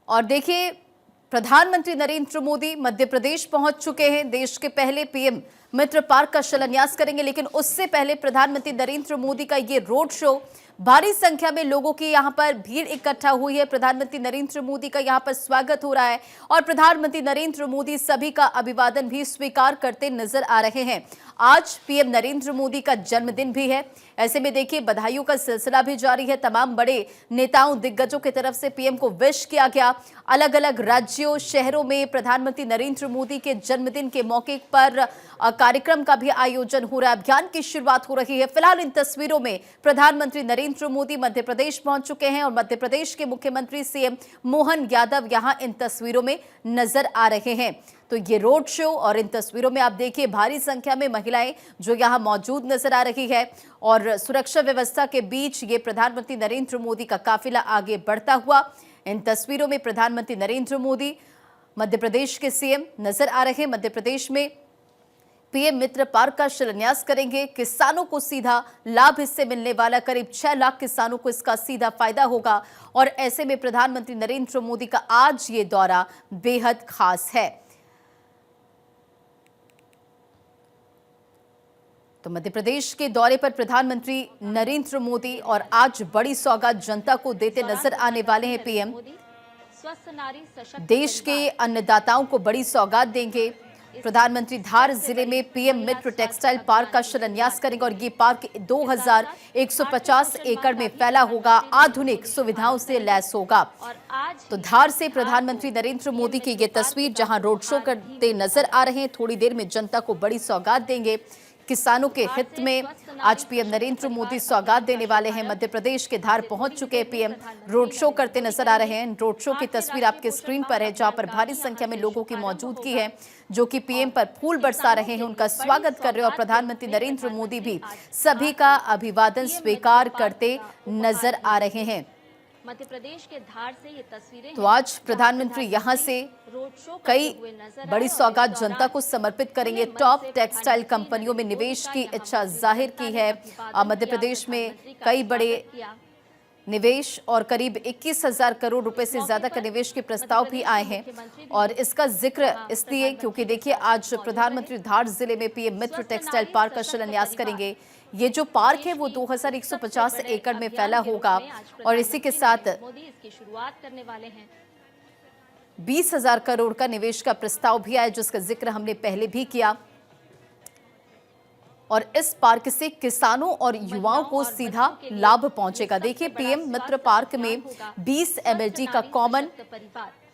और देखिए, प्रधानमंत्री नरेंद्र मोदी मध्य प्रदेश पहुंच चुके हैं। देश के पहले पीएम मित्र पार्क का शिलान्यास करेंगे, लेकिन उससे पहले प्रधानमंत्री नरेंद्र मोदी का ये रोड शो, भारी संख्या में लोगों की यहां पर भीड़ इकट्ठा हुई है। प्रधानमंत्री नरेंद्र मोदी का यहां पर स्वागत हो रहा है और प्रधानमंत्री नरेंद्र मोदी सभी का अभिवादन भी स्वीकार करते नजर आ रहे हैं। आज पीएम नरेंद्र मोदी का जन्मदिन भी है। ऐसे में देखिए, बधाइयों का सिलसिला भी जारी है। तमाम बड़े नेताओं, दिग्गजों की तरफ से पीएम को विश किया गया। अलग अलग राज्यों, शहरों में प्रधानमंत्री नरेंद्र मोदी के जन्मदिन के मौके पर कार्यक्रम का भी आयोजन हो रहा है। अभियान की शुरुआत हो रही है। फिलहाल इन तस्वीरों में प्रधानमंत्री नरेंद्र मोदी मध्य प्रदेश पहुंच चुके हैं और मध्य प्रदेश के मुख्यमंत्री सीएम मोहन यादव यहां इन तस्वीरों में नजर आ रहे हैं। तो ये रोड शो और इन तस्वीरों में आप देखिए, भारी संख्या में महिलाएं जो यहां मौजूद नजर आ रही है और सुरक्षा व्यवस्था के बीच ये प्रधानमंत्री नरेंद्र मोदी का काफिला आगे बढ़ता हुआ। इन तस्वीरों में प्रधानमंत्री नरेंद्र मोदी मध्य प्रदेश के सीएम नजर आ रहे हैं। मध्य प्रदेश में पीएम मित्र पार्क का शिलान्यास करेंगे। किसानों को सीधा लाभ इससे मिलने वाला, करीब 6 लाख किसानों को इसका सीधा फायदा होगा और ऐसे में प्रधानमंत्री नरेंद्र मोदी का आज ये दौरा बेहद खास है। तो मध्य प्रदेश के दौरे पर प्रधानमंत्री नरेंद्र मोदी और आज बड़ी सौगात जनता को देते नजर आने वाले हैं। पीएम देश के अन्नदाताओं को बड़ी सौगात देंगे। प्रधानमंत्री धार जिले में पीएम मित्र टेक्सटाइल पार्क का शिलान्यास करेंगे और ये पार्क 2150 एकड़ में फैला होगा, आधुनिक सुविधाओं से लैस होगा। तो धार से प्रधानमंत्री नरेंद्र मोदी की ये तस्वीर जहां रोड शो करते नजर आ रहे हैं। थोड़ी देर में जनता को बड़ी सौगात देंगे। किसानों के हित में आज पीएम नरेंद्र मोदी सौगात देने वाले हैं। मध्य प्रदेश के धार पहुंच चुके हैं पीएम, रोड शो करते नजर आ रहे हैं। रोड शो की तस्वीर आपके स्क्रीन पर है, जहां पर भारी संख्या में लोगों की मौजूदगी है जो कि पीएम पर फूल बरसा रहे हैं, उनका स्वागत कर रहे हैं और प्रधानमंत्री नरेंद्र मोदी भी सभी का अभिवादन स्वीकार करते नजर आ रहे हैं। मध्य प्रदेश के धार से ये तस्वीरें तो आज प्रधानमंत्री यहां से कई बड़ी सौगात जनता को समर्पित करेंगे। टॉप टेक्सटाइल कंपनियों में निवेश की इच्छा जाहिर की है। मध्य प्रदेश में कई बड़े निवेश और करीब 21,000 करोड़ रुपए से ज्यादा का निवेश के प्रस्ताव भी आए हैं और इसका जिक्र इसलिए क्योंकि देखिए, आज प्रधानमंत्री धार जिले में पीएम मित्र टेक्सटाइल पार्क का शिलान्यास करेंगे। ये जो पार्क है वो 2150 एकड़ में फैला होगा और इसी के साथ मोदी इसकी शुरुआत करने वाले हैं। 20,000 करोड़ का निवेश का प्रस्ताव भी आया, जिसका जिक्र हमने पहले भी किया। और इस पार्क से किसानों और युवाओं को सीधा लाभ पहुंचेगा। देखिए, पीएम मित्र पार्क में 20 एमएलडी का कॉमन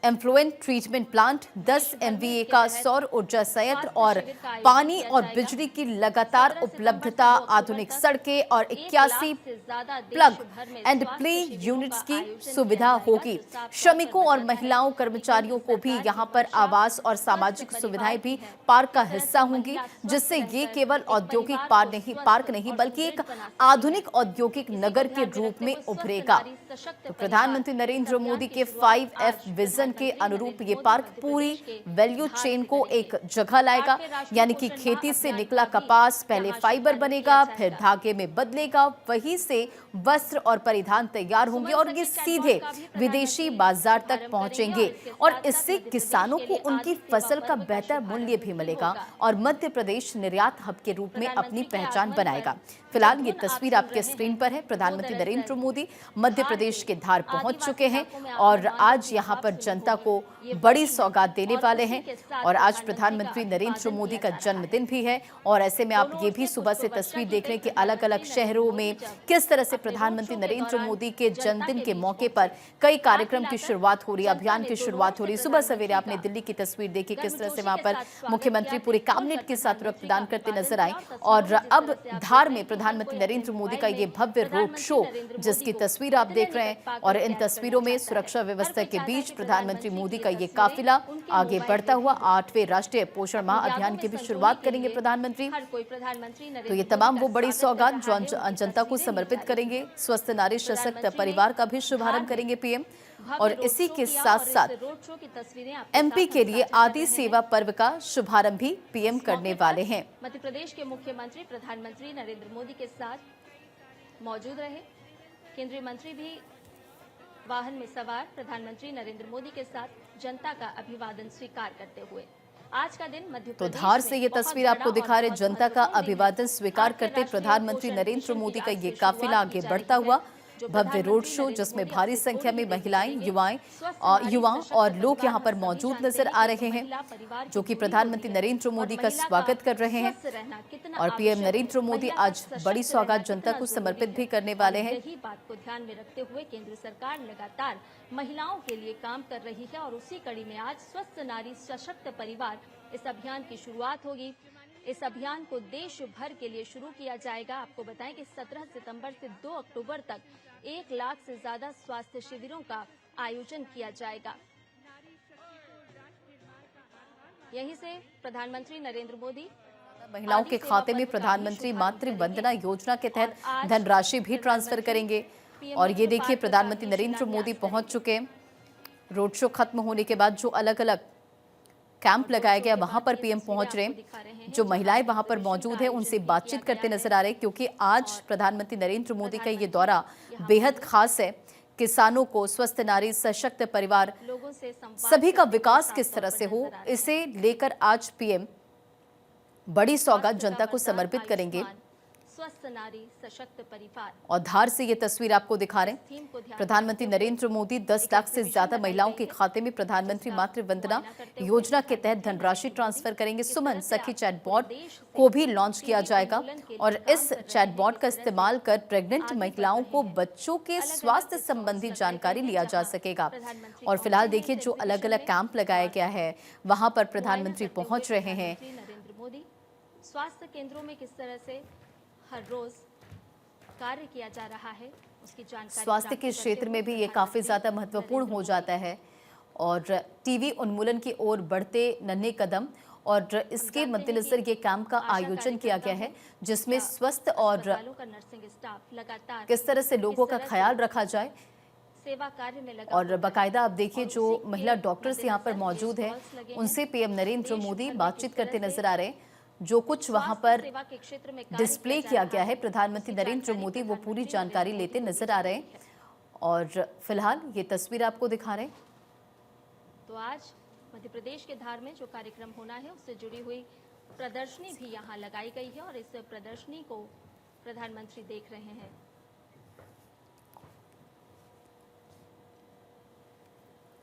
एम्फ्लुएंट ट्रीटमेंट प्लांट, 10 एमवीए का सौर ऊर्जा संयंत्र और पानी और बिजली की लगातार उपलब्धता, आधुनिक सड़कें और 81 प्लग एंड प्ले यूनिट्स की सुविधा होगी। श्रमिकों और महिलाओं कर्मचारियों को भी यहां पर आवास और सामाजिक सुविधाएं भी पार्क का हिस्सा होंगी, जिससे ये केवल औद्योगिक पार्क नहीं बल्कि एक आधुनिक औद्योगिक नगर के रूप में उभरेगा। तो प्रधानमंत्री नरेंद्र मोदी के 5F विजन के अनुरूप ये पार्क पूरी वैल्यू चेन को एक जगह लाएगा, यानी कि खेती से निकला कपास पहले फाइबर बनेगा, फिर धागे में बदलेगा, वहीं से वस्त्र और परिधान तैयार होंगे और ये सीधे विदेशी बाजार तक पहुंचेंगे और इससे किसानों को उनकी फसल का बेहतर मूल्य भी मिलेगा और मध्य प्रदेश निर्यात हब के रूप में अपनी पहचान बनाएगा। फिलहाल ये तस्वीर आपके स्क्रीन पर है। प्रधानमंत्री नरेंद्र मोदी मध्य प्रदेश के धार पहुंच चुके हैं और आज यहां पर जनता को बड़ी सौगात देने वाले हैं और आज प्रधानमंत्री नरेंद्र मोदी का जन्मदिन भी है और ऐसे में आप ये भी सुबह से तस्वीर देख रहे हैं कि अलग अलग शहरों में किस तरह से प्रधानमंत्री नरेंद्र मोदी के जन्मदिन के मौके पर कई कार्यक्रम की शुरुआत हो रही है, अभियान की शुरुआत हो रही है। सुबह सवेरे आपने दिल्ली की तस्वीर देखी, किस तरह से वहां पर मुख्यमंत्री पूरे कैबिनेट के साथ रक्तदान करते नजर आए और अब धार में प्रधानमंत्री नरेंद्र मोदी का ये भव्य रोड शो, जिसकी तस्वीर आप देख रहे हैं और इन तस्वीरों में सुरक्षा व्यवस्था के बीच प्रधानमंत्री मोदी का ये काफिला आगे बढ़ता हुआ 8वें राष्ट्रीय पोषण माह अभियान की भी शुरुआत करेंगे प्रधानमंत्री। तो ये तमाम वो बड़ी सौगात जो जनता को समर्पित करेंगे। स्वस्थ नारी सशक्त परिवार का भी शुभारंभ करेंगे पीएम और इसी के साथ साथ एमपी के लिए आदि सेवा पर्व का शुभारंभ भी पीएम करने वाले हैं। मध्य प्रदेश के मुख्यमंत्री प्रधानमंत्री नरेंद्र मोदी के साथ मौजूद रहे। केंद्रीय मंत्री भी वाहन में सवार प्रधानमंत्री नरेंद्र मोदी के साथ जनता का अभिवादन स्वीकार करते हुए। आज का दिन मध्य तो प्रदेश धार से में ये बहुत तस्वीर आपको बड़ा दिखा और रहे बहुत जनता का महत्वपूर्ण दिन है। अभिवादन स्वीकार करते राष्ट्रीय प्रधानमंत्री पोषण नरेंद्र मिशन मोदी की का आज ये से काफिला शुरुआत की आगे जा बढ़ता रही हुआ है, जो भव्य रोड प्रधानमंत्री शो नरेंद्र जिसमें मोदी भारी आपसे संख्या में थोड़ी देर महिलाएं करेंगे। युवाएं स्वस्थ नारी युवा सशक्त और लोग परिवार यहां पर हम सभी मौजूद जानते नजर हैं आ कि रहे एक हैं, महिला परिवार की जो कि जुड़ी प्रधानमंत्री होती है नरेंद्र और मोदी का महिला स्वागत कर रहे हैं। स्वस्थ रहना कितना और पीएम आवश्यक है, नरेंद्र मोदी महिला का आज बड़ी सशक्त सौगात रहना जनता कितना को जरूरी समर्पित है। भी करने और वाले हैं। यही बात को ध्यान में रखते हुए केंद्र सरकार लगातार महिलाओं के लिए काम कर रही है और उसी कड़ी में आज स्वस्थ नारी सशक्त परिवार इस अभियान की शुरुआत होगी। इस अभियान को देश भर के लिए शुरू किया जाएगा। आपको बताएं कि 17 सितंबर से 2 अक्टूबर तक 1 लाख से ज्यादा स्वास्थ्य शिविरों का आयोजन किया जाएगा। यहीं से प्रधानमंत्री नरेंद्र मोदी महिलाओं के खाते में प्रधानमंत्री मातृ वंदना योजना के तहत धनराशि भी ट्रांसफर करेंगे। और ये देखिए प्रधानमंत्री नरेंद्र मोदी पहुंच चुके हैं। रोड शो खत्म होने के बाद जो अलग अलग कैंप लगाया गया वहां पर पीएम पहुंच रहे हैं। जो महिलाएं वहां पर मौजूद है उनसे बातचीत करते नजर आ रहे हैं, क्योंकि आज प्रधानमंत्री नरेंद्र मोदी का ये दौरा बेहद खास है। किसानों को स्वस्थ नारी सशक्त परिवार लोगों से संवाद सभी का करते हुए विकास साफ किस तौर तरह पर से हो, नजर आ रहे हैं। इसे लेकर आज पीएम बड़ी सौगात जनता को समर्पित करेंगे। स्वस्थ नारी सशक्त परिवार और धार से ये तस्वीर आपको दिखा रहे थीम को हैं। ध्यान प्रधानमंत्री नरेंद्र मोदी 10 लाख से ज्यादा महिलाओं के खाते में प्रधानमंत्री मातृ वंदना योजना के तहत धनराशि ट्रांसफर करेंगे। सुमन सखी चैटबॉट को भी लॉन्च किया जाएगा और इस चैटबॉट का इस्तेमाल कर प्रेग्नेंट महिलाओं को बच्चों के स्वास्थ्य संबंधी जानकारी लिया जा सकेगा। और फिलहाल देखिए जो अलग अलग कैंप लगाया गया है वहां पर प्रधानमंत्री पहुंच रहे हैं। नरेंद्र मोदी स्वास्थ्य केंद्रों में किस तरह से हर रोज कार्य किया जा रहा है उसकी जानकारी स्वास्थ्य के क्षेत्र में भी ये काफी ज्यादा महत्वपूर्ण हो जाता है। और टीवी उन्मूलन की ओर बढ़ते नन्हे कदम और इसके मद्देनजर ये कैंप का आयोजन किया गया है, जिसमें स्वस्थ और अस्पतालों का नर्सिंग स्टाफ लगातार किस तरह से लोगों का ख्याल रखा जाए। सेवा कार्य में लगा और हुआ है। बाकायदा आप देखिए और जो उसी के महिला डॉक्टर्स यहाँ पर मद्देनजर मौजूद ये हैं स्टॉल्स लगे हैं। उनसे पीएम नरेंद्र देश मोदी भर में बातचीत किस तरह करते से नजर आ रहे हैं। जो कुछ वहां स्वास्थ्य पर सेवा के क्षेत्र में कार्य डिस्प्ले जा किया रहा गया है, प्रधानमंत्री उसकी नरेंद्र जानकारी मोदी वो पूरी प्रधानमंत्री जानकारी नरेंद्र लेते मोदी को नजर दी आ जा रहे रही हैं। है। और फिलहाल ये तस्वीर आपको दिखा रहे हैं। तो आज मध्य प्रदेश के धार में जो कार्यक्रम होना है उससे जुड़ी हुई प्रदर्शनी भी यहाँ लगाई गई है और इस प्रदर्शनी को प्रधानमंत्री देख रहे हैं।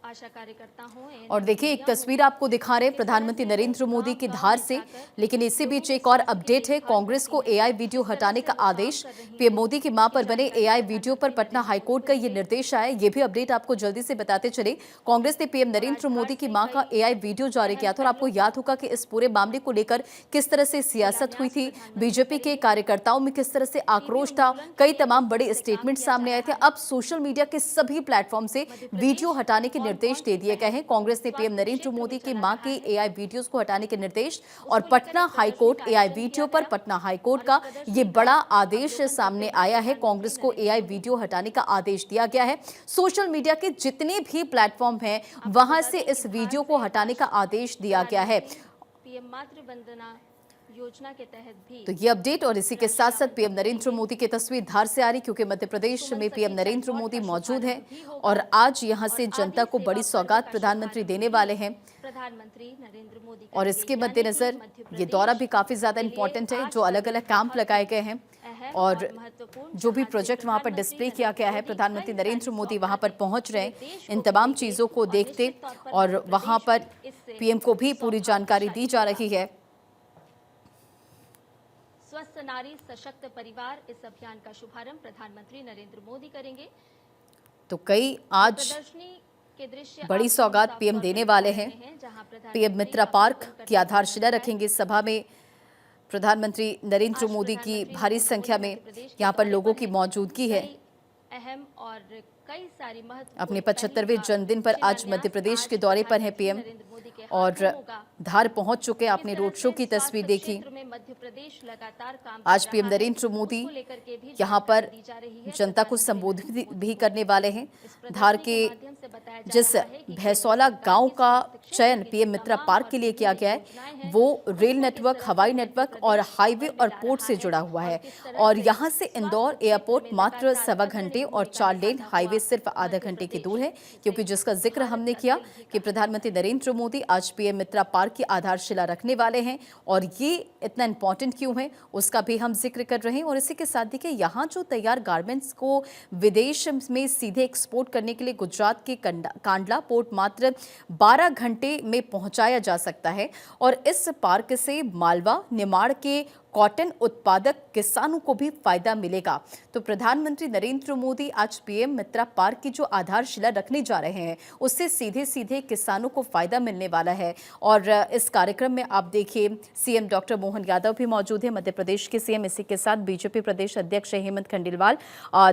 आशा कार्यकर्ता हों और देखिए एक तस्वीर आपको दिखा रहे हैं प्रधानमंत्री नरेंद्र मोदी की धार से। लेकिन इसी बीच एक और अपडेट है, कांग्रेस को एआई वीडियो हटाने का आदेश। पीएम मोदी की मां पर बने एआई वीडियो पर पटना हाईकोर्ट का ये निर्देश आया। ये भी अपडेट आपको जल्दी से बताते चले। कांग्रेस ने पीएम नरेंद्र मोदी की मां का एआई वीडियो जारी किया था और आपको याद होगा कि इस पूरे मामले को लेकर किस तरह से सियासत हुई थी, बीजेपी के कार्यकर्ताओं में किस तरह से आक्रोश था, कई तमाम बड़े स्टेटमेंट सामने आए थे। अब सोशल मीडिया के सभी प्लेटफॉर्म से वीडियो हटाने के निर्देश दे दिए गए हैं। कांग्रेस ने पीएम नरेंद्र मोदी की मां के एआई वीडियोस को हटाने के निर्देश और पटना हाईकोर्ट एआई वीडियो पर पटना हाईकोर्ट का ये बड़ा आदेश सामने आया है। कांग्रेस को एआई वीडियो हटाने का आदेश दिया गया है। सोशल मीडिया के जितने भी प्लेटफॉर्म हैं वहां से इस वीडियो को हटाने का आदेश दिया गया है। पीएम मातृ वंदना योजना के तहत भी तो ये अपडेट और इसी के साथ साथ पीएम नरेंद्र मोदी की तस्वीर धार से आ रही, क्योंकि मध्य प्रदेश में पीएम नरेंद्र मोदी मौजूद हैं और आज यहां से जनता को बड़ी सौगात प्रधानमंत्री देने वाले हैं। प्रधानमंत्री नरेंद्र मोदी का और इसके मद्देनजर ये दौरा भी काफी ज्यादा इंपॉर्टेंट है। जो अलग अलग कैंप लगाए गए हैं और जो भी प्रोजेक्ट वहां पर डिस्प्ले किया गया है, प्रधानमंत्री नरेंद्र मोदी वहां पर पहुंच रहे हैं इन तमाम चीजों को देखते और वहां पर पीएम को भी पूरी जानकारी दी जा रही है। स्वस्थ नारी सशक्त परिवार इस अभियान का शुभारंभ प्रधानमंत्री नरेंद्र मोदी करेंगे। तो कई आज प्रदर्शनी के दृश्य बड़ी आपको सौगात साफ पीएम तौर पर देने दिखा वाले रहे हैं। जहां प्रधानमंत्री पीएम मित्रा अपने पार्क संकट की से आधारशिला संबोधित रखेंगे। सभा में प्रधानमंत्री नरेंद्र आज मोदी की प्रधानमंत्री भारी नरेंद्र संख्या मोदी में मध्य प्रदेश के यहाँ पर दौरे लोगों पर की हैं। मौजूदगी है। कई अहम और कई सारी महत्वपूर्ण अपने पहलों 75वें का जन्मदिन पर आज शिलान्यास मध्य प्रदेश आज के दौरे पर हैं प्रधानमंत्री पीएम नरेंद्र मोदी के और हाथों होगा। धार पहुंच चुके हैं। आपने रोड शो की तस्वीर देखी। मध्य प्रदेश लगातार काम आज पीएम नरेंद्र मोदी यहां पर जनता को संबोधित भी करने वाले हैं। धार के जिस भैंसौला गांव का चयन पीएम मित्रा पार्क के लिए किया गया है वो रेल नेटवर्क, हवाई नेटवर्क और हाईवे और पोर्ट से जुड़ा हुआ है और यहां से इंदौर एयरपोर्ट मात्र 1.25 घंटे और 4 लेन हाईवे सिर्फ आधा घंटे की दूर है, क्योंकि जिसका जिक्र हमने किया कि प्रधानमंत्री नरेंद्र मोदी आज पीएम मित्रा पार्क की आधारशिला रखने वाले हैं और ये इतना इंपॉर्टेंट क्यों है उसका भी हम जिक्र कर रहे हैं। और इसी के साथ देखिए यहाँ जो तैयार गारमेंट्स को विदेश में सीधे एक्सपोर्ट करने के लिए गुजरात के कांडला पोर्ट मात्र 12 घंटे में पहुंचाया जा सकता है और इस पार्क से मालवा, निमाड़ के कॉटन उत्पादक किसानों को भी फायदा मिलेगा। तो प्रधानमंत्री नरेंद्र मोदी आज पीएम मित्रा पार्क की जो आधारशिला रखने जा रहे हैं उससे सीधे सीधे किसानों को फायदा मिलने वाला है। और इस कार्यक्रम में आप देखिए सीएम डॉक्टर मोहन यादव भी मौजूद है, मध्य प्रदेश के सीएम। इसी के साथ बीजेपी प्रदेश अध्यक्ष हेमंत खंडेलवाल,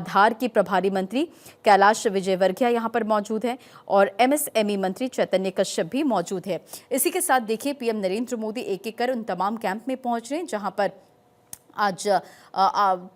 धार की प्रभारी मंत्री कैलाश विजयवर्गीय यहाँ पर मौजूद है और एमएसएमई मंत्री चैतन्य कश्यप भी मौजूद है। इसी के साथ देखिए पीएम नरेंद्र मोदी एक एक कर उन तमाम कैंप में पहुंच रहे हैं जहां पर आज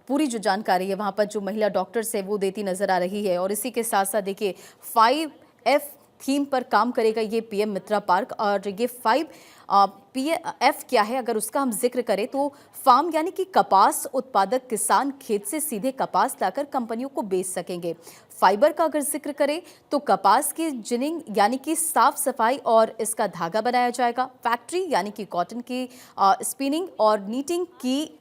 पूरी जो जानकारी है वहां पर जो महिला डॉक्टर्स है वो देती नजर आ रही है। और इसी के साथ साथ देखिए 5F थीम पर काम करेगा ये पीएम मित्रा पार्क। और ये 5F क्या है अगर उसका हम जिक्र करें तो फार्म यानी कि कपास उत्पादक किसान खेत से सीधे कपास लाकर कंपनियों को बेच सकेंगे। फाइबर का अगर जिक्र करें तो कपास की जिनिंग यानी कि साफ सफाई और इसका धागा बनाया जाएगा। फैक्ट्री यानी कि कॉटन की स्पिनिंग और नीटिंग की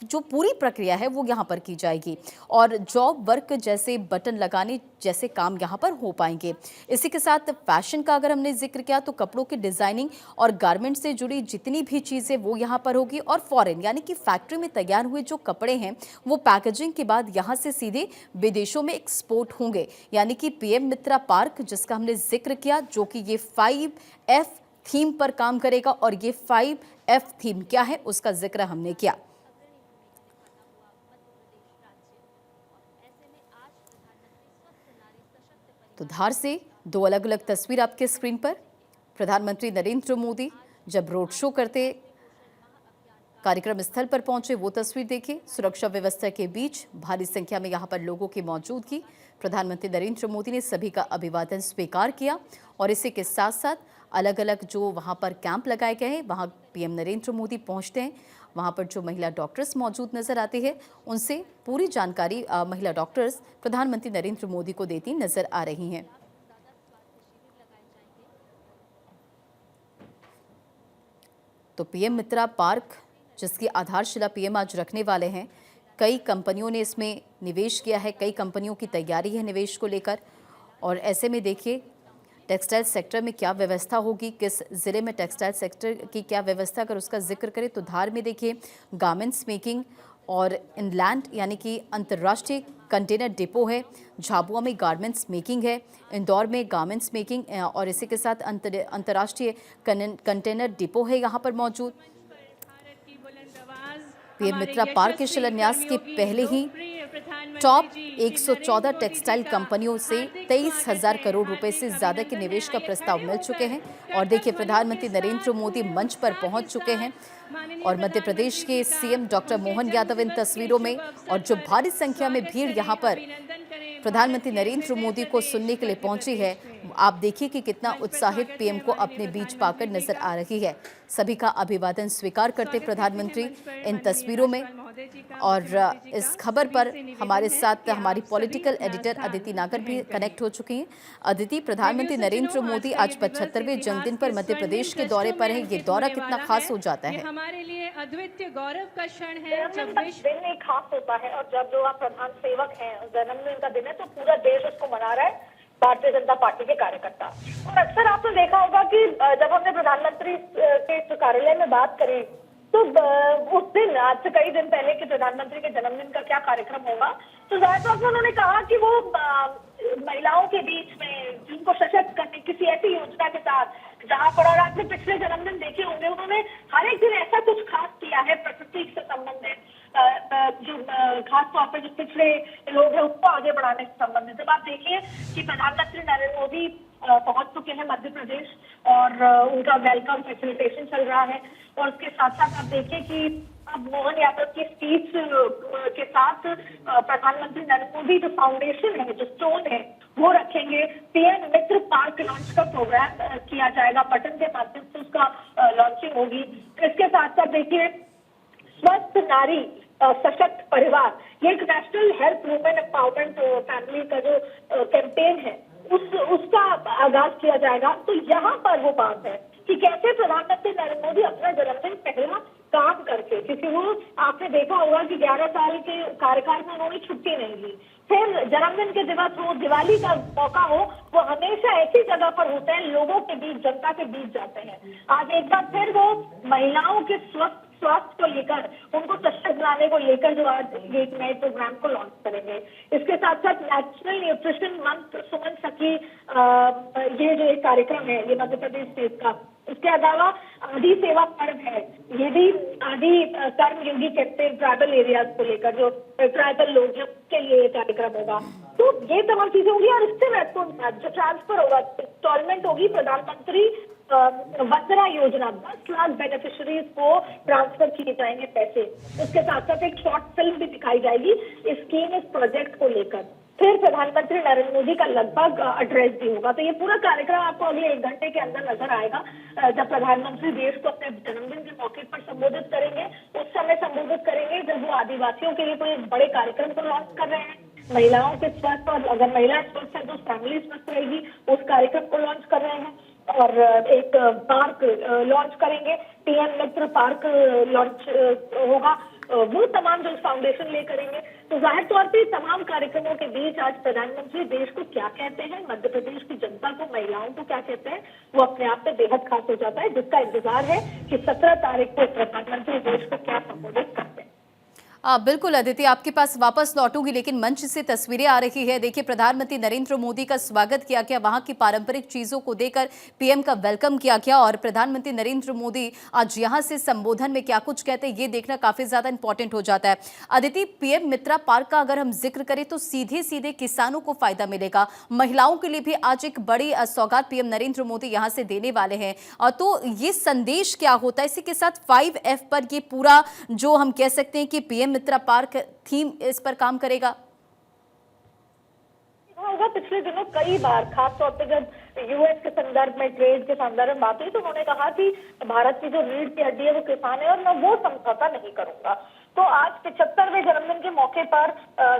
जो पूरी प्रक्रिया है वो यहाँ पर की जाएगी और जॉब वर्क जैसे बटन लगाने जैसे काम यहाँ पर हो पाएंगे। इसी के साथ फैशन का अगर हमने जिक्र किया तो कपड़ों की डिजाइनिंग और गारमेंट से जुड़ी जितनी भी चीजें वो यहाँ पर होगी और फॉरेन यानी कि फैक्ट्री में तैयार हुए जो कपड़े हैं वो पैकेजिंग के बाद यहाँ से सीधे विदेशों में एक्सपोर्ट होंगे। यानी कि पीएम मित्रा पार्क जिसका हमने जिक्र किया जो कि ये 5F थीम पर काम करेगा और ये 5F थीम क्या है उसका जिक्र हमने किया। तो धार से 2 अलग अलग तस्वीर आपके स्क्रीन पर। प्रधानमंत्री नरेंद्र मोदी जब रोड शो करते कार्यक्रम स्थल पर पहुंचे वो तस्वीर देखिए। सुरक्षा व्यवस्था के बीच भारी संख्या में यहां पर लोगों की मौजूदगी। प्रधानमंत्री नरेंद्र मोदी ने सभी का अभिवादन स्वीकार किया और इसी के साथ साथ अलग अलग जो वहां पर कैंप लगाए गए हैं वहां पीएम नरेंद्र मोदी पहुंचते हैं। वहां पर जो महिला डॉक्टर्स मौजूद नजर आती है उनसे पूरी जानकारी महिला डॉक्टर्स प्रधानमंत्री नरेंद्र मोदी को देती नजर आ रही हैं। तो पीएम मित्रा पार्क जिसकी आधारशिला पीएम आज रखने वाले हैं, कई कंपनियों ने इसमें निवेश किया है, कई कंपनियों की तैयारी है निवेश को लेकर। और ऐसे में देखिए टेक्सटाइल सेक्टर में क्या व्यवस्था होगी, किस जिले में टेक्सटाइल सेक्टर की क्या व्यवस्था, अगर उसका जिक्र करें तो धार में देखिए गारमेंट्स मेकिंग और इनलैंड यानी कि अंतर्राष्ट्रीय कंटेनर डिपो है। झाबुआ में गारमेंट्स मेकिंग है, इंदौर में गारमेंट्स मेकिंग और इसी के साथ अंतर्राष्ट्रीय कंटेनर डिपो है यहाँ पर मौजूद। पीएम मित्रा पार्क के शिलान्यास के पहले ही टॉप 114 टेक्सटाइल कंपनियों से 23,000 करोड़ रुपए से ज्यादा के निवेश का प्रस्ताव मिल चुके हैं। और देखिए प्रधानमंत्री नरेंद्र मोदी मंच पर पहुंच चुके हैं और मध्य प्रदेश के सीएम डॉक्टर मोहन यादव इन तस्वीरों में और जो भारी संख्या में भीड़ यहां पर प्रधानमंत्री नरेंद्र मोदी को सुनने के लिए पहुंची है, आप देखिए कि कितना उत्साहित पीएम को अपने बीच पाकर नजर आ रही है। सभी का अभिवादन स्वीकार करते प्रधानमंत्री इन तस्वीरों में। और इस खबर पर हमारे साथ हमारी पॉलिटिकल एडिटर अदिति नागर भी कनेक्ट हो चुकी हैं। अदिति, प्रधानमंत्री नरेंद्र मोदी आज 75वें जन्मदिन पर मध्य प्रदेश के दौरे पर है, ये दौरा कितना खास हो जाता है? हमारे लिए अद्वितीय गौरव का क्षण है। जब दिन एक खास होता है और जब जो आप प्रधान सेवक हैं, जन्मदिन का दिन है तो पूरा देश उसको मना रहा है, भारतीय जनता पार्टी के कार्यकर्ता। और अक्सर आपने देखा होगा कि जब हमने प्रधानमंत्री के कार्यालय में बात करी तो उस दिन आज से कई दिन पहले कि प्रधानमंत्री के जन्मदिन का क्या कार्यक्रम होगा, तो जाहिर तौर पर उन्होंने कहा कि वो महिलाओं के बीच में जिनको सशक्त करने किसी ऐसी योजना के साथ जहां पर, और आपने पिछले जन्मदिन देखे होंगे, उन्होंने हर एक दिन ऐसा कुछ खास किया है प्रकृति से संबंधित, जो खास तौर पर जो पिछड़े लोग हैं उसको आगे बढ़ाने से संबंधित। जब आप देखिए कि प्रधानमंत्री नरेंद्र मोदी पहुंच चुके हैं मध्य प्रदेश और उनका वेलकम फैसिलिटेशन चल रहा है। और उसके साथ साथ आप देखिए कि अब मोहन यादव की स्पीच के साथ प्रधानमंत्री नरेंद्र मोदी जो फाउंडेशन है, जो स्टोन है, वो रखेंगे। पीएम मित्र पार्क लॉन्च का प्रोग्राम किया जाएगा, बटन के माध्यम से उसका लॉन्चिंग होगी। इसके साथ साथ देखिए स्वस्थ नारी सशक्त परिवार, ये एक national health women empowerment family का जो कैंपेन है उसका आगाज किया जाएगा। तो यहाँ पर वो बात है कि कैसे प्रधानमंत्री नरेंद्र मोदी अपना जन्मदिन पहला काम करके, क्योंकि वो आपने देखा होगा कि 11 साल के कार्यकाल में उन्होंने छुट्टी नहीं ली, फिर जन्मदिन के दिवस हो, दिवाली का मौका हो, वो हमेशा ऐसी जगह पर होते हैं, लोगों के बीच, जनता के बीच जाते हैं। आज एक बार फिर वो महिलाओं के स्वास्थ्य को लेकर, उनको सशक्त बनाने को लेकर जो आज एक नए प्रोग्राम को लॉन्च करेंगे। इसके साथ साथ नेशनल न्यूट्रिशन मंथ सुमन सखी, ये जो एक कार्यक्रम है ये मध्य प्रदेश स्टेट का, इसके अलावा आदि सेवा पर्व है, ये भी आदि कर्मयोगी कहते हैं ट्राइबल एरियाज को लेकर, जो ट्राइबल लोग हैं उनके लिए ये कार्यक्रम होगा। तो ये तमाम चीजें होंगी। और इससे महत्वपूर्ण जो ट्रांसफर होगा, इंस्टॉलमेंट होगी, प्रधानमंत्री वंदना योजना, 10 लाख बेनिफिशरीज को ट्रांसफर किए जाएंगे पैसे। उसके साथ साथ एक शॉर्ट फिल्म भी दिखाई जाएगी इस स्कीम, इस प्रोजेक्ट को लेकर। फिर प्रधानमंत्री नरेंद्र मोदी का लगभग एड्रेस भी होगा। तो ये पूरा कार्यक्रम आपको अगले 1 घंटे के अंदर नजर आएगा, जब प्रधानमंत्री देश को अपने जन्मदिन के मौके पर संबोधित करेंगे। उस समय संबोधित करेंगे जब वो आदिवासियों के लिए कोई बड़े कार्यक्रम को लॉन्च कर रहे हैं, महिलाओं के स्वास्थ्य, और अगर महिला स्वस्थ है तो फैमिली स्वस्थ रहेगी, उस कार्यक्रम को लॉन्च कर रहे हैं। और एक पार्क लॉन्च करेंगे, पीएम मित्र पार्क लॉन्च होगा। वो तमाम जो फाउंडेशन ले करेंगे। तो जाहिर तौर पे तमाम कार्यक्रमों के बीच आज प्रधानमंत्री देश को क्या कहते हैं, मध्य प्रदेश की जनता को, महिलाओं को क्या कहते हैं, वो अपने आप में बेहद खास हो जाता है, जिसका इंतजार है कि 17 तारीख को प्रधानमंत्री देश को क्या संबोधित करते हैं। बिल्कुल अदिति, आपके पास वापस लौटूंगी, लेकिन मंच से तस्वीरें आ रही है। देखिए, प्रधानमंत्री नरेंद्र मोदी का स्वागत किया गया, वहां की पारंपरिक चीजों को देकर पीएम का वेलकम किया गया, और प्रधानमंत्री नरेंद्र मोदी आज यहां से संबोधन में क्या कुछ कहते हैं ये देखना काफी ज्यादा इंपॉर्टेंट हो जाता है। अदिति, पीएम मित्रा पार्क का अगर हम जिक्र करें तो सीधे सीधे किसानों को फायदा मिलेगा, महिलाओं के लिए भी आज एक बड़ी सौगात पीएम नरेंद्र मोदी यहां से देने वाले हैं। तो ये संदेश क्या होता है? इसी के साथ 5F पर ये पूरा जो हम कह सकते हैं कि पीएम मित्रा पार्क थीम इस पर काम करेगा। होगा पिछले दिनों कई बार, खासतौर पे जब यूएस के संदर्भ में, ट्रेड के संदर्भ में बात हुई, तो उन्होंने कहा कि भारत की जो रीढ़ की हड्डी है वो किसान है और मैं वो समझौता नहीं करूंगा। तो आज 75वें जन्मदिन के मौके पर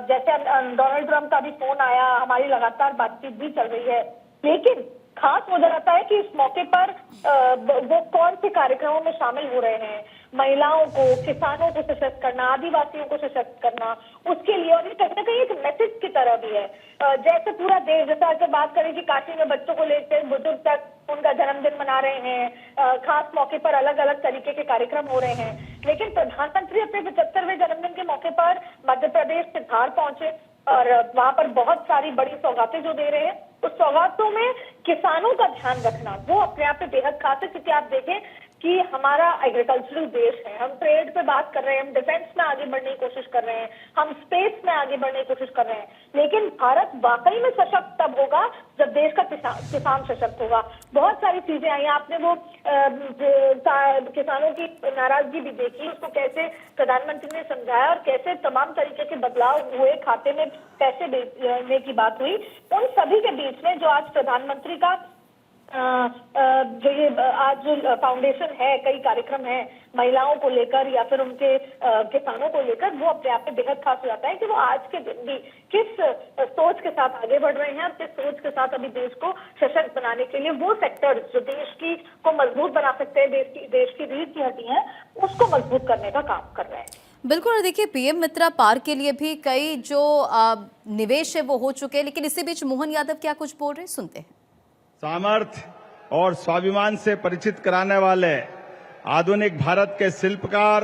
जैसे डोनाल्ड ट्रंप का भी फोन आया, हमारी लगातार बातचीत भी चल रही है, लेकिन खास हो जाता है कि इस मौके पर वो कौन से कार्यक्रमों में शामिल हो रहे हैं, महिलाओं को, किसानों को सशक्त करना, आदिवासियों को सशक्त करना, उसके लिए। और ये कहीं ना कहीं एक मैसेज की तरह भी है। जैसे पूरा देश, जैसे अगर बात करें कि काशी में बच्चों को लेकर बुजुर्ग तक उनका जन्मदिन मना रहे हैं, खास मौके पर अलग अलग तरीके के कार्यक्रम हो रहे हैं, लेकिन प्रधानमंत्री अपने 75वें जन्मदिन के मौके पर मध्य प्रदेश से धार पहुंचे और वहां पर बहुत सारी बड़ी सौगातें जो दे रहे हैं, उस सौगातों में किसानों का ध्यान रखना वो अपने आप में बेहद खास है। क्योंकि आप देखें कि हमारा एग्रीकल्चरल देश है, हम ट्रेड पे बात कर रहे हैं, हम डिफेंस में आगे बढ़ने की कोशिश कर रहे हैं, हम स्पेस में आगे बढ़ने की कोशिश कर रहे हैं, लेकिन भारत वाकई में सशक्त तब होगा जब देश का किसान सशक्त होगा। बहुत सारी चीजें आई, आपने वो किसानों की नाराजगी भी देखी, उसको कैसे प्रधानमंत्री ने समझाया और कैसे तमाम तरीके के बदलाव हुए, खाते में पैसे देने की बात हुई। उन सभी के बीच में जो आज प्रधानमंत्री का जो ये आज जो फाउंडेशन है, कई कार्यक्रम है महिलाओं को लेकर या फिर उनके किसानों को लेकर, वो अपने आप में बेहद खास हो जाता है कि वो आज के दिन भी किस सोच के साथ आगे बढ़ रहे हैं और किस सोच के साथ अभी देश को सशक्त बनाने के लिए वो सेक्टर जो देश की को मजबूत बना सकते हैं, देश की रीढ़ की हड्डी है, उसको मजबूत करने का काम कर रहे हैं। बिल्कुल। और देखिए, पीएम मित्रा पार्क के लिए भी कई जो निवेश है वो हो चुके हैं, लेकिन इसी बीच मोहन यादव क्या कुछ बोल रहे हैं, सुनते हैं। सामर्थ्य और स्वाभिमान से परिचित कराने वाले आधुनिक भारत के शिल्पकार,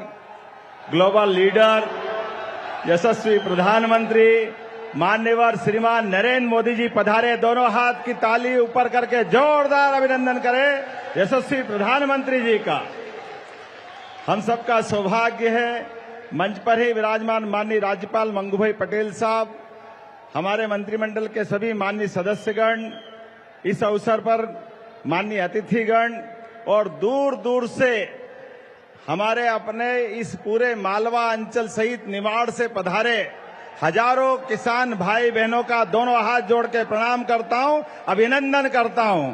ग्लोबल लीडर, यशस्वी प्रधानमंत्री माननीय श्रीमान नरेंद्र मोदी जी पधारे। दोनों हाथ की ताली ऊपर करके जोरदार अभिनंदन करें यशस्वी प्रधानमंत्री जी का। हम सबका सौभाग्य है मंच पर ही विराजमान माननीय राज्यपाल मंगू भाई पटेल साहब, हमारे मंत्रिमंडल के सभी माननीय सदस्यगण, इस अवसर पर माननीय अतिथिगण और दूर दूर से हमारे अपने इस पूरे मालवा अंचल सहित निमाड़ से पधारे हजारों किसान भाई बहनों का दोनों हाथ जोड़ के प्रणाम करता हूं, अभिनंदन करता हूं।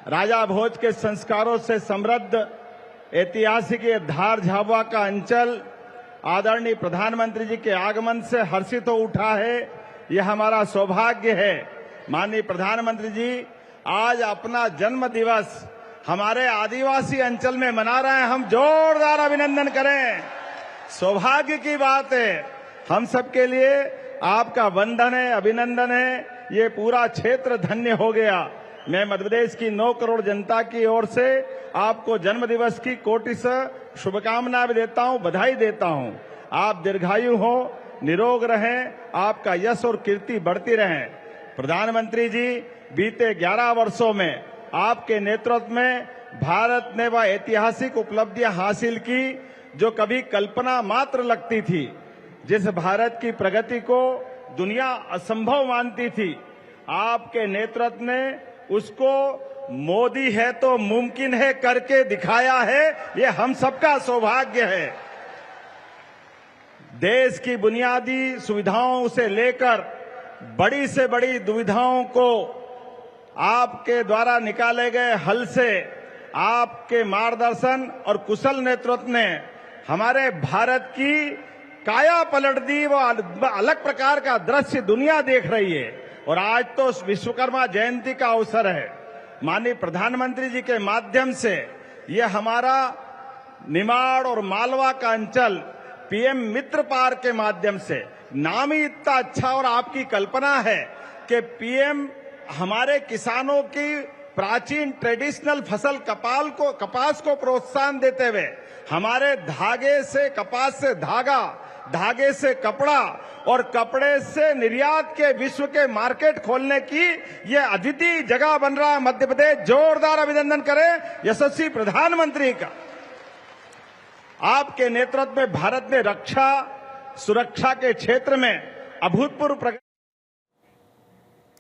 राजा भोज के संस्कारों से समृद्ध ऐतिहासिक ये धार झाबुआ का अंचल आदरणीय प्रधानमंत्री जी के आगमन से हर्षित हो उठा है। यह हमारा सौभाग्य है। माननीय प्रधानमंत्री जी आज अपना जन्म दिवस हमारे आदिवासी अंचल में मना रहे हैं। हम जोरदार अभिनंदन करें। सौभाग्य की बात है। हम सबके लिए आपका वंदन है, अभिनंदन है। ये पूरा क्षेत्र धन्य हो गया। मैं मध्य प्रदेश की 9 करोड़ जनता की ओर से आपको जन्म दिवस की कोटि से शुभकामनाएं भी देता हूं, बधाई देता हूं। आप दीर्घायु हो, निरोग रहें, आपका यश और कीर्ति बढ़ती रहे। प्रधानमंत्री जी बीते 11 वर्षों में आपके नेतृत्व में भारत ने वह ऐतिहासिक उपलब्धियां हासिल की जो कभी कल्पना मात्र लगती थी। जिस भारत की प्रगति को दुनिया असंभव मानती थी, आपके नेतृत्व ने उसको मोदी है तो मुमकिन है करके दिखाया है। ये हम सबका सौभाग्य है। देश की बुनियादी सुविधाओं से लेकर बड़ी से बड़ी दुविधाओं को आपके द्वारा निकाले गए हल से, आपके मार्गदर्शन और कुशल नेतृत्व ने हमारे भारत की काया पलट दी। वो अलग प्रकार का दृश्य दुनिया देख रही है। और आज तो विश्वकर्मा जयंती का अवसर है। माननीय प्रधानमंत्री जी के माध्यम से ये हमारा निमाड़ और मालवा का अंचल पीएम मित्र पार्क के माध्यम से, नाम ही इतना अच्छा और आपकी कल्पना है कि पीएम हमारे किसानों की प्राचीन ट्रेडिशनल फसल कपास को प्रोत्साहन देते हुए हमारे धागे से कपास से धागा, धागे से कपड़ा और कपड़े से निर्यात के विश्व के मार्केट खोलने की ये अद्वितीय जगह बन रहा है मध्य प्रदेश। जोरदार अभिनंदन करें यशस्वी प्रधानमंत्री का। आपके नेतृत्व में भारत ने रक्षा सुरक्षा के क्षेत्र में अभूतपूर्व प्रगति